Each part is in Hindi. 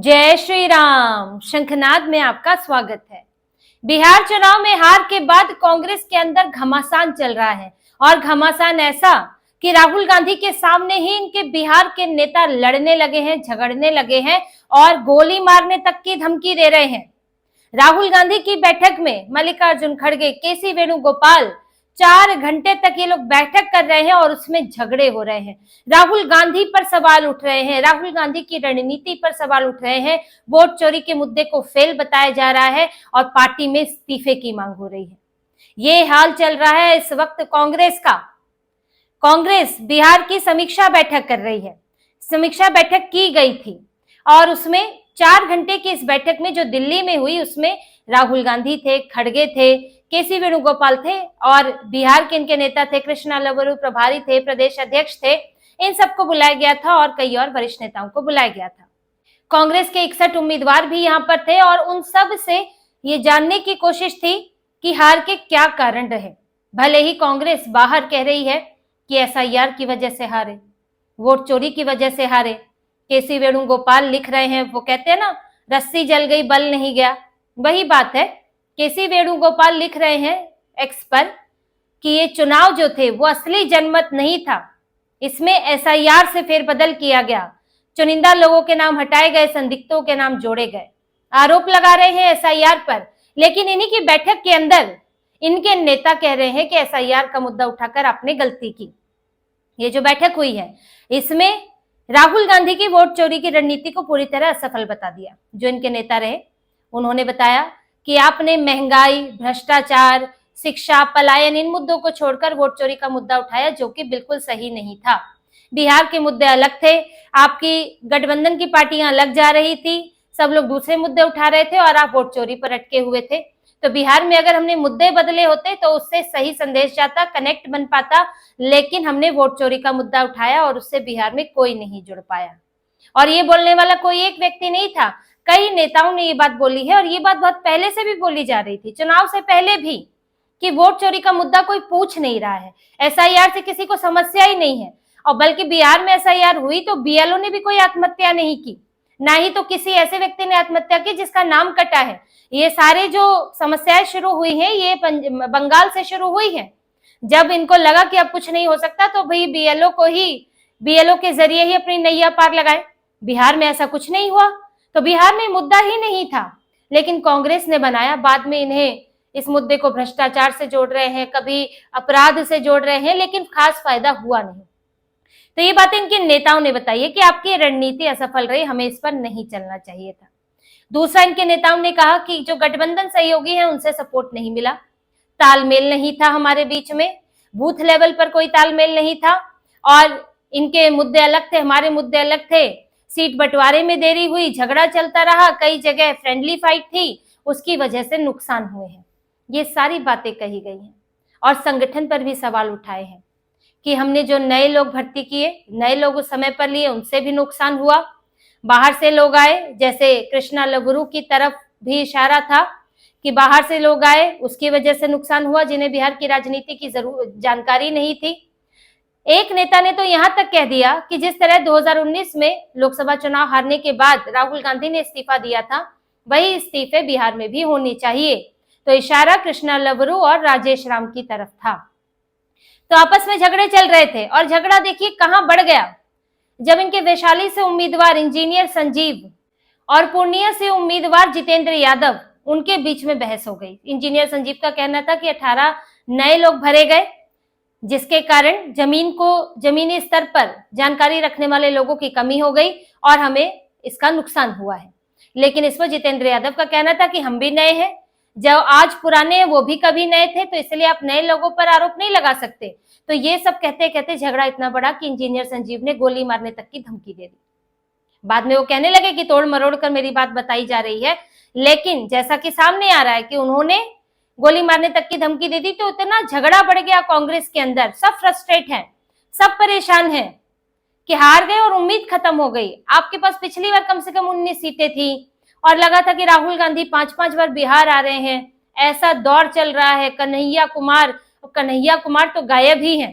जय श्री राम। शंखनाद में आपका स्वागत है। बिहार चुनाव में हार के बाद कांग्रेस के अंदर घमासान चल रहा है और घमासान ऐसा कि राहुल गांधी के सामने ही इनके बिहार के नेता लड़ने लगे हैं, झगड़ने लगे हैं और गोली मारने तक की धमकी दे रहे हैं। राहुल गांधी की बैठक में मल्लिकार्जुन खड़गे, केसी वेणुगोपाल 4 घंटे तक ये लोग बैठक कर रहे हैं और उसमें झगड़े हो रहे हैं। राहुल गांधी पर सवाल उठ रहे हैं, राहुल गांधी की रणनीति पर सवाल उठ रहे हैं। वोट चोरी के मुद्दे को फेल बताया जा रहा है और पार्टी में इस्तीफे की मांग हो रही है। ये हाल चल रहा है इस वक्त कांग्रेस का। कांग्रेस बिहार की समीक्षा बैठक कर रही है। समीक्षा बैठक की गई थी और उसमें 4 घंटे की इस बैठक में जो दिल्ली में हुई उसमें राहुल गांधी थे, खड़गे थे, केसी वेणुगोपाल थे और बिहार के इनके नेता थे, कृष्णा लवरू प्रभारी थे, प्रदेश अध्यक्ष थे। इन सबको बुलाया गया था और कई और वरिष्ठ नेताओं को बुलाया गया था। कांग्रेस के 61 उम्मीदवार भी यहाँ पर थे और उन सब से ये जानने की कोशिश थी कि हार के क्या कारण रहे। भले ही कांग्रेस बाहर कह रही है कि एसआईआर की वजह से हारे, वोट चोरी की वजह से हारे। केसी वेणुगोपाल लिख रहे हैं, वो कहते हैं ना, रस्सी जल गई बल नहीं गया, वही बात है। केसी वेणुगोपाल लिख रहे हैं एक्स पर कि ये चुनाव जो थे वो असली जनमत नहीं था, इसमें एसआईआर से फेरबदल किया गया, चुनिंदा लोगों के नाम हटाए गए, संदिग्धों के नाम जोड़े गए। आरोप लगा रहे हैं एसआईआर पर, लेकिन इन्हीं की बैठक के अंदर इनके नेता कह रहे हैं कि एसआईआर का मुद्दा उठाकर आपने गलती की। ये जो बैठक हुई है इसमें राहुल गांधी की वोट चोरी की रणनीति को पूरी तरह असफल बता दिया। जो इनके नेता रहे उन्होंने बताया कि आपने महंगाई, भ्रष्टाचार, शिक्षा, पलायन, इन मुद्दों को छोड़कर वोट चोरी का मुद्दा उठाया, जो कि बिल्कुल सही नहीं था। बिहार के मुद्दे अलग थे, आपकी गठबंधन की पार्टियां अलग जा रही थी, सब लोग दूसरे मुद्दे उठा रहे थे और आप वोट चोरी पर अटके हुए थे। तो बिहार में अगर हमने मुद्दे बदले होते तो उससे सही संदेश जाता, कनेक्ट बन पाता, लेकिन हमने वोट चोरी का मुद्दा उठाया और उससे बिहार में कोई नहीं जुड़ पाया। और ये बोलने वाला कोई एक व्यक्ति नहीं था, कई नेताओं ने ये बात बोली है और ये बात बहुत पहले से भी बोली जा रही थी, चुनाव से पहले भी, कि वोट चोरी का मुद्दा कोई पूछ नहीं रहा है, एसआईआर से किसी को समस्या ही नहीं है। और बल्कि बिहार में एसआईआर हुई तो बीएलओ ने भी कोई आत्महत्या नहीं की, ना ही तो किसी ऐसे व्यक्ति ने आत्महत्या की जिसका नाम कटा है। ये सारे जो समस्याएं शुरू हुई हैं ये बंगाल से शुरू हुई है। जब इनको लगा कि अब कुछ नहीं हो सकता तो भाई बीएलओ के जरिए ही अपनी नैया पार लगाए। बिहार में ऐसा कुछ नहीं हुआ, तो बिहार में मुद्दा ही नहीं था, लेकिन कांग्रेस ने बनाया। बाद में इन्हें इस मुद्दे को भ्रष्टाचार से जोड़ रहे हैं, कभी अपराध से जोड़ रहे हैं, लेकिन खास फायदा हुआ नहीं। तो ये बातें इनके नेताओं ने बताई है कि आपकी रणनीति असफल रही, हमें इस पर नहीं चलना चाहिए था। दूसरा, इनके नेताओं ने कहा कि जो गठबंधन सहयोगी है उनसे सपोर्ट नहीं मिला, तालमेल नहीं था हमारे बीच में, बूथ लेवल पर कोई तालमेल नहीं था और इनके मुद्दे अलग थे, हमारे मुद्दे अलग थे। सीट बंटवारे में देरी हुई, झगड़ा चलता रहा, कई जगह फ्रेंडली फाइट थी, उसकी वजह से नुकसान हुए हैं। ये सारी बातें कही गई हैं और संगठन पर भी सवाल उठाए हैं कि हमने जो नए लोग भर्ती किए, नए लोग उस समय पर लिए, उनसे भी नुकसान हुआ। बाहर से लोग आए, जैसे कृष्णा लवरू की तरफ भी इशारा था कि बाहर से लोग आए, उसकी वजह से नुकसान हुआ, जिन्हें बिहार की राजनीति की जानकारी नहीं थी। एक नेता ने तो यहां तक कह दिया कि जिस तरह 2019 में लोकसभा चुनाव हारने के बाद राहुल गांधी ने इस्तीफा दिया था, वही इस्तीफे बिहार में भी होनी चाहिए। तो इशारा कृष्णा लवरू और राजेश राम की तरफ था। तो आपस में झगड़े चल रहे थे और झगड़ा देखिए कहां बढ़ गया, जब इनके वैशाली से उम्मीदवार इंजीनियर संजीव और पूर्णिया से उम्मीदवार जितेंद्र यादव, उनके बीच में बहस हो गई। इंजीनियर संजीव का कहना था कि 18 नए लोग भरे गए, जिसके कारण जमीनी स्तर पर जानकारी रखने वाले लोगों की कमी हो गई और हमें इसका नुकसान हुआ है। लेकिन इस पर जितेंद्र यादव का कहना था कि हम भी नए हैं, जो आज पुराने हैं वो भी कभी नए थे, तो इसलिए आप नए लोगों पर आरोप नहीं लगा सकते। तो ये सब कहते कहते झगड़ा इतना बड़ा कि इंजीनियर संजीव ने गोली मारने तक की धमकी दे दी। बाद में वो कहने लगे कि तोड़ मरोड़ कर मेरी बात बताई जा रही है, लेकिन जैसा कि सामने आ रहा है कि उन्होंने गोली मारने तक की धमकी दे दी, तो इतना झगड़ा बढ़ गया कांग्रेस के अंदर। सब फ्रस्ट्रेट हैं, सब परेशान हैं कि हार गए और उम्मीद खत्म हो गई। आपके पास पिछली बार कम से कम 19 सीटें थी और लगा था कि राहुल गांधी 5-5 बार बिहार आ रहे हैं, ऐसा दौर चल रहा है। कन्हैया कुमार तो गायब ही हैं।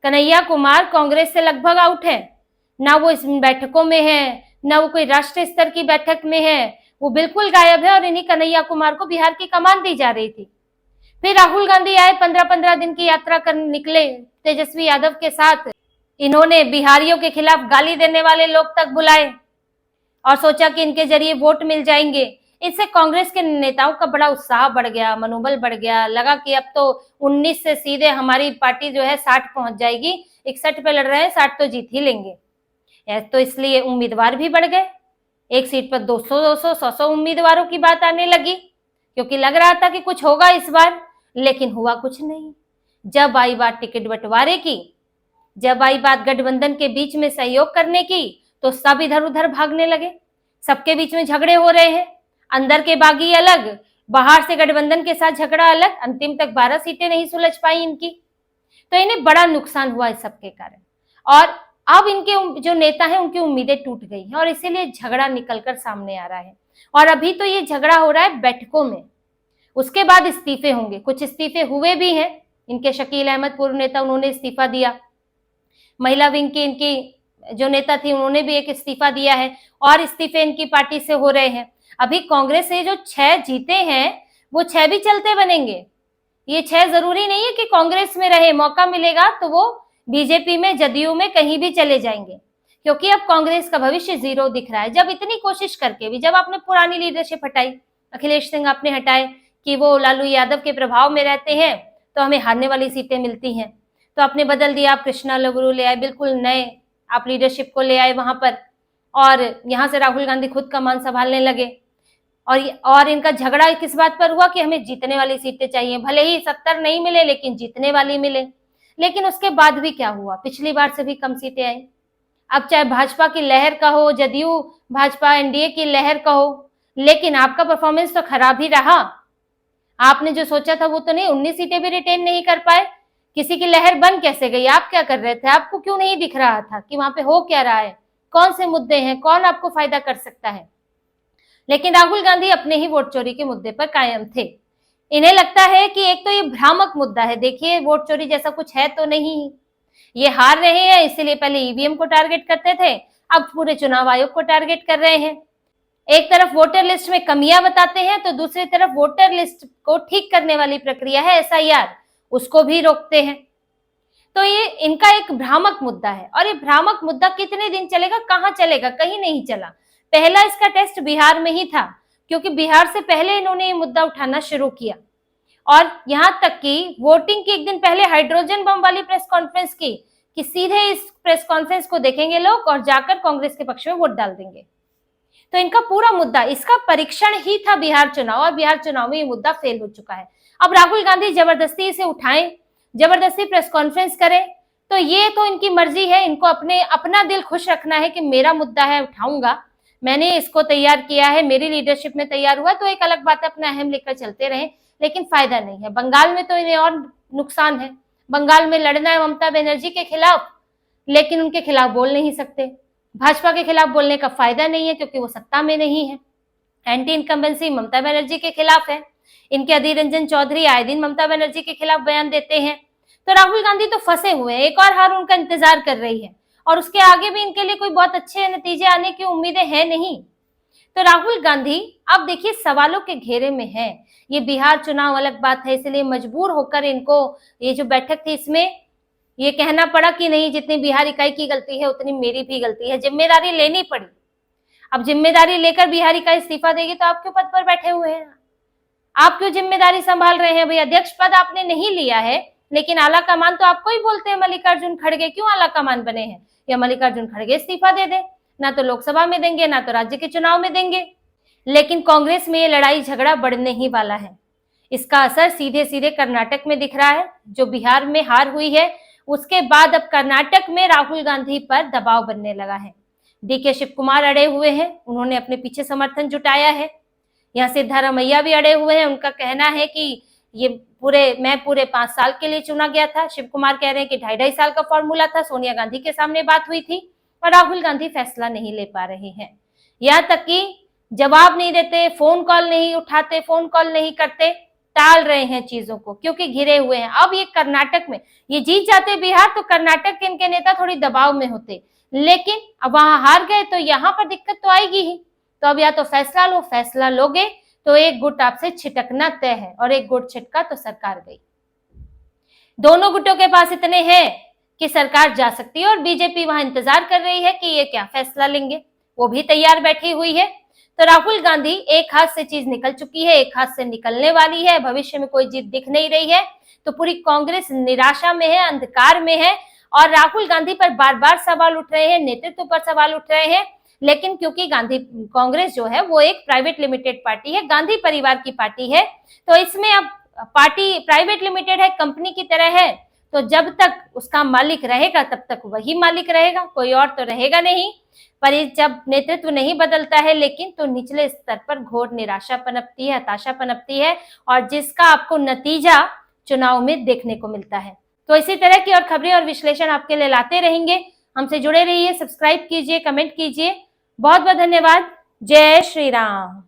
कन्हैया कुमार कांग्रेस से लगभग आउट है, ना वो इस बैठकों में है, ना वो कोई राष्ट्रीय स्तर की बैठक में है, वो बिल्कुल गायब है और इन्हीं कन्हैया कुमार को बिहार की कमान दी जा रही थी। फिर राहुल गांधी आए, 15-15 दिन की यात्रा कर निकले तेजस्वी यादव के साथ। इन्होंने बिहारियों के खिलाफ गाली देने वाले लोग तक बुलाए और सोचा कि इनके जरिए वोट मिल जाएंगे। इससे कांग्रेस के नेताओं का बड़ा उत्साह बढ़ गया, मनोबल बढ़ गया। लगा कि अब तो 19 से सीधे हमारी पार्टी जो है 60 पहुंच जाएगी। 61 पे लड़ रहे हैं, 60 तो जीत ही लेंगे। तो इसलिए उम्मीदवार भी बढ़ गए। एक सीट पर 200-200, 100-100 उम्मीदवारों की बात आने लगी, क्योंकि लग रहा था कि कुछ होगा इस बार, लेकिन हुआ कुछ नहीं। जब आई बात टिकट बंटवारे की, जब आई बात गठबंधन के बीच में सहयोग करने की, तो सब इधर उधर भागने लगे। सबके बीच में झगड़े हो रहे हैं, अंदर के बागी अलग, बाहर से गठबंधन के साथ झगड़ा अलग। अंतिम तक 12 सीटें नहीं सुलझ पाई इनकी, तो इन्हें बड़ा नुकसान हुआ इस सब के कारण। और अब इनके जो नेता हैं उनकी उम्मीदें टूट गई हैं और इसीलिए झगड़ा निकलकर सामने आ रहा है। और अभी तो ये झगड़ा हो रहा है बैठकों में, उसके बाद इस्तीफे होंगे। कुछ इस्तीफे हुए भी हैं। इनके शकील अहमद पूर्व नेता, उन्होंने इस्तीफा दिया। महिला विंग की इनकी जो नेता थी उन्होंने भी एक इस्तीफा दिया है और इस्तीफे इनकी पार्टी से हो रहे हैं। अभी कांग्रेस से जो 6 जीते हैं वो 6 भी चलते बनेंगे। ये 6 जरूरी नहीं है कि कांग्रेस में रहे, मौका मिलेगा तो वो बीजेपी में, जदयू में कहीं भी चले जाएंगे, क्योंकि अब कांग्रेस का भविष्य जीरो दिख रहा है। जब इतनी कोशिश करके भी, जब आपने पुरानी लीडरशिप हटाई, अखिलेश सिंह आपने हटाए कि वो लालू यादव के प्रभाव में रहते हैं तो हमें हारने वाली सीटें मिलती हैं, तो आपने बदल दिया। आप कृष्णा लबरू ले आए, बिल्कुल नए आप लीडरशिप को ले आए वहां पर, और यहां से राहुल गांधी खुद कमान संभालने लगे। और इनका झगड़ा किस बात पर हुआ कि हमें जीतने वाली सीटें चाहिए, भले ही 70 नहीं मिले लेकिन जीतने वाली मिले। लेकिन उसके बाद भी क्या हुआ, पिछली बार से भी कम सीटें आई। अब चाहे भाजपा की लहर कहो, जदयू भाजपा एनडीए की लहर कहो, लेकिन आपका परफॉर्मेंस तो खराब ही रहा। आपने जो सोचा था वो तो नहीं, 19 सीटें भी रिटेन नहीं कर पाए। किसी की लहर बन कैसे गई? आप क्या कर रहे थे? आपको क्यों नहीं दिख रहा था कि वहां पे हो क्या रहा है, कौन से मुद्दे हैं, कौन आपको फायदा कर सकता है? लेकिन राहुल गांधी अपने ही वोट चोरी के मुद्दे पर कायम थे। इन्हें लगता है कि एक तो ये भ्रामक मुद्दा है, देखिए वोट चोरी जैसा कुछ है तो नहीं, ये हार रहे हैं इसीलिए पहले ईवीएम को टारगेट करते थे, अब पूरे चुनाव आयोग को टारगेट कर रहे हैं। एक तरफ वोटर लिस्ट में कमियां बताते हैं तो दूसरी तरफ वोटर लिस्ट को ठीक करने वाली प्रक्रिया है एसआईआर, उसको भी रोकते हैं। तो ये इनका एक भ्रामक मुद्दा है, और ये भ्रामक मुद्दा कितने दिन चलेगा, कहां चलेगा? कहीं नहीं चला। पहला इसका टेस्ट बिहार में ही था, क्योंकि बिहार से पहले इन्होंने ये मुद्दा उठाना शुरू किया। और यहां तक कि वोटिंग के एक दिन पहले हाइड्रोजन बम वाली प्रेस कॉन्फ्रेंस की, कि सीधे इस प्रेस कॉन्फ्रेंस को देखेंगे लोग और जाकर कांग्रेस के पक्ष में वोट डाल देंगे। तो इनका पूरा मुद्दा, इसका परीक्षण ही था बिहार चुनाव, और बिहार चुनाव में ये मुद्दा फेल हो चुका है। अब राहुल गांधी जबरदस्ती इसे उठाएं, जबरदस्ती प्रेस कॉन्फ्रेंस करें, तो ये तो इनकी मर्जी है। इनको अपना दिल खुश रखना है कि मेरा मुद्दा है, उठाऊंगा, मैंने इसको तैयार किया है, मेरी लीडरशिप में तैयार हुआ, तो एक अलग बात है, अपना अहम लेकर चलते रहे, लेकिन फायदा नहीं है। बंगाल में तो इन्हें और नुकसान है। बंगाल में लड़ना है ममता बनर्जी के खिलाफ, लेकिन उनके खिलाफ बोल नहीं सकते। भाजपा के खिलाफ बोलने का फायदा नहीं है क्योंकि वो सत्ता में नहीं है। एंटी इनकम्बेंसी ममता बनर्जी के खिलाफ है। इनके अधीर रंजन चौधरी आए दिन ममता बनर्जी के खिलाफ बयान देते हैं। तो राहुल गांधी तो फंसे हुए हैं, एक और हार उनका इंतजार कर रही है, और उसके आगे भी इनके लिए कोई बहुत अच्छे नतीजे आने की उम्मीदें हैं नहीं। तो राहुल गांधी अब देखिए सवालों के घेरे में है। ये बिहार चुनाव अलग बात है, इसलिए मजबूर होकर इनको ये जो बैठक थी इसमें ये कहना पड़ा कि नहीं, जितनी बिहार इकाई की गलती है उतनी मेरी भी गलती है, जिम्मेदारी लेनी पड़ी। अब जिम्मेदारी लेकर बिहार इकाई इस्तीफा देगी तो आप क्यों पद पर बैठे हुए हैं? आप क्यों जिम्मेदारी संभाल रहे हैं? भाई अध्यक्ष पद आपने नहीं लिया है, लेकिन आला कमान तो आपको ही बोलते हैं मल्लिकार्जुन खड़गे, क्यों आला कमान बने हैं? या मल्लिकार्जुन खड़गे इस्तीफा दे दे, ना तो लोकसभा में देंगे ना तो राज्य के चुनाव में देंगे। लेकिन कांग्रेस में ये लड़ाई झगड़ा बढ़ने ही वाला है। इसका असर सीधे सीधे कर्नाटक में दिख रहा है। जो बिहार में हार हुई है उसके बाद अब कर्नाटक में राहुल गांधी पर दबाव बनने लगा है। डीके शिव कुमार अड़े हुए हैं, उन्होंने अपने पीछे समर्थन जुटाया है। यहाँ सिद्धारमैया भी अड़े हुए हैं, उनका कहना है कि मैं पूरे 5 साल के लिए चुना गया था। शिव कुमार कह रहे हैं कि 2.5 साल का फॉर्मूला था, सोनिया गांधी के सामने बात हुई थी, और राहुल गांधी फैसला नहीं ले पा रहे हैं। यहाँ तक कि जवाब नहीं देते, फोन कॉल नहीं उठाते, फोन कॉल नहीं करते। टाल रहे हैं चीजों को, क्योंकि घिरे हुए हैं। अब ये कर्नाटक में ये जीत जाते बिहार तो कर्नाटक के इनके नेता थोड़ी दबाव में होते, लेकिन अब वहां हार गए तो यहाँ पर दिक्कत तो आएगी ही। तो अब या तो फैसला लो, फैसला लोगे तो एक गुट आपसे छिटकना तय है, और एक गुट छिटका तो सरकार गई। दोनों गुटों के पास इतने हैं कि सरकार जा सकती है, और बीजेपी वहां इंतजार कर रही है कि ये क्या फैसला लेंगे, वो भी तैयार बैठी हुई है। तो राहुल गांधी एक हाथ से चीज निकल चुकी है, एक हाथ से निकलने वाली है, भविष्य में कोई जीत दिख नहीं रही है। तो पूरी कांग्रेस निराशा में है, अंधकार में है, और राहुल गांधी पर बार बार सवाल उठ रहे हैं, नेतृत्व पर सवाल उठ रहे हैं। लेकिन क्योंकि गांधी कांग्रेस जो है वो एक प्राइवेट लिमिटेड पार्टी है, गांधी परिवार की पार्टी है, तो इसमें अब पार्टी प्राइवेट लिमिटेड है, कंपनी की तरह है, तो जब तक उसका मालिक रहेगा तब तक वही मालिक रहेगा, कोई और तो रहेगा नहीं। पर जब नेतृत्व नहीं बदलता है लेकिन, तो निचले स्तर पर घोर निराशा पनपती है, हताशा पनपती है, और जिसका आपको नतीजा चुनाव में देखने को मिलता है। तो इसी तरह की और खबरें और विश्लेषण आपके लिए लाते रहेंगे। हमसे जुड़े रहिए, सब्सक्राइब कीजिए, कमेंट कीजिए। बहुत बहुत धन्यवाद। जय श्री राम।